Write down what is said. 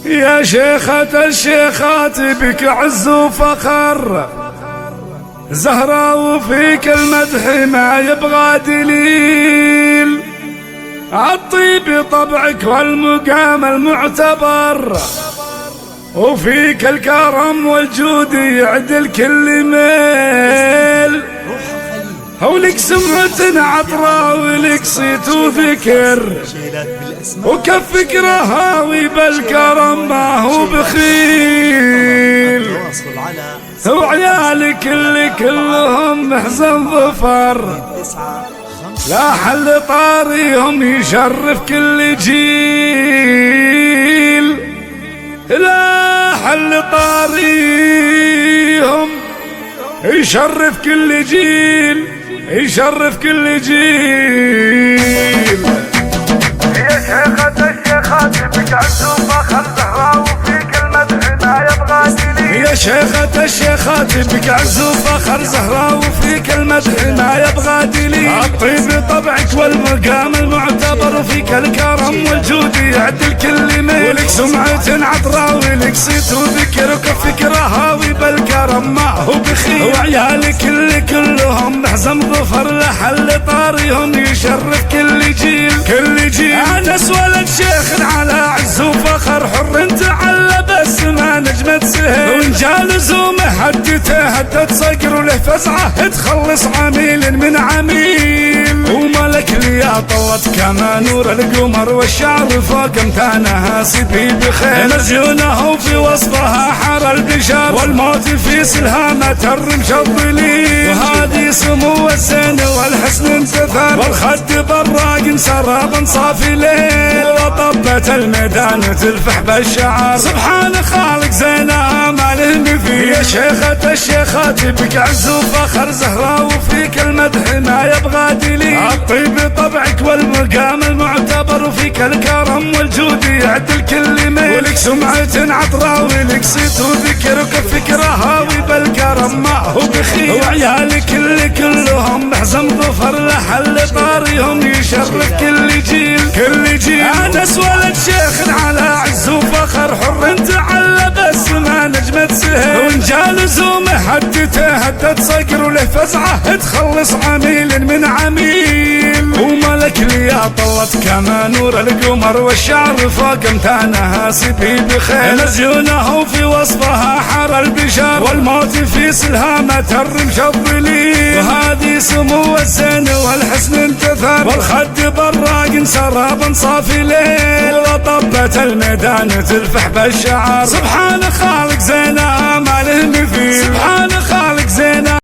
يا شيخة الشيخات بك عز وفخر، زهرة وفيك المدح ما يبغى دليل، عالطيب طبعك والمقام المعتبر، وفيك الكرم والجود يعدل كل ميل، ولك سمعة عطرة ولك صيت وذكر، وكفك رهاوي بالكرم ما هو بخيل، وعيالك اللي كلهم محزن ظفر، لا حل طاريهم يشرف كل جيل، لا حل طاريهم يشرف كل جيل، يشرف كل جيل. يا شيخة الشيخات بك عز وفخر، زهرة وفيك المدح ما يبغى دليل، يا شيخة الشيخات بك عز وفخر، زهرة وفيك المدح ما يبغى دليل، الطيب طبعك والمقام المعتبر، وفيك الكرم والجود يعدل كل ميل، ولك سمعة عطرة ولك صيت وذكر، وكفك رهاوي بالكرم ما هو بخيل، وعيالك اللي كلهم محزم ظفر، لحل طاريهم يشرف كل جيل، كل جيل. انس ولد شيخ على عز وفخر، حر تعلى بس ما نجمة سهل، ونجا لزومه هدته هدت صقر، وله فزعه تخلص عميل من عميل، وملك ليا طوت كما نور القمر، والشعر فوق امتانها سبي بخير، مزيونه في وصفها حر البشر، والموت في سلهامة الرمش الظليل، وهذه سمو الزين والحسن انتثر، والخد براق سراب صافي ليل، وطبة الميدان تلفح بالشعر، سبحان خالق زينها ما له مثيل. يا شيخة الشيخات بك عز وفخر، زهرة وفيك المدح ما يبغى دليل، الطيب طبعك والمقام المعتبر، وفيك الكرم والجود يعدل كل ميل، ولك سمعة عطرة ولك صيت وذكر، وكفك رهاوي بالكرم ما هو بخيل، وعيالك اللي كلهم محزم ظفر، لحل طاريهم يشرف كل جيل، كل جيل. انس ولد شيخ على عز وفخر، حر تعلى بس ما نجمة سهل، ونجا لزومه هدته هدت صقر، وله فزعه تخلص عميل من عميل، وملك ليا طلت كما نور القمر، والشعر فوق امتانها سبي بخير، مزيونه في وصفها حر البشر، والموت في سلهامة الرمش الظليل، وهذه سمو الزين والحسن انتثر، والخد براق سراب صافي ليل، وطبة الميدان تلفح بالشعر، سبحان خالق زين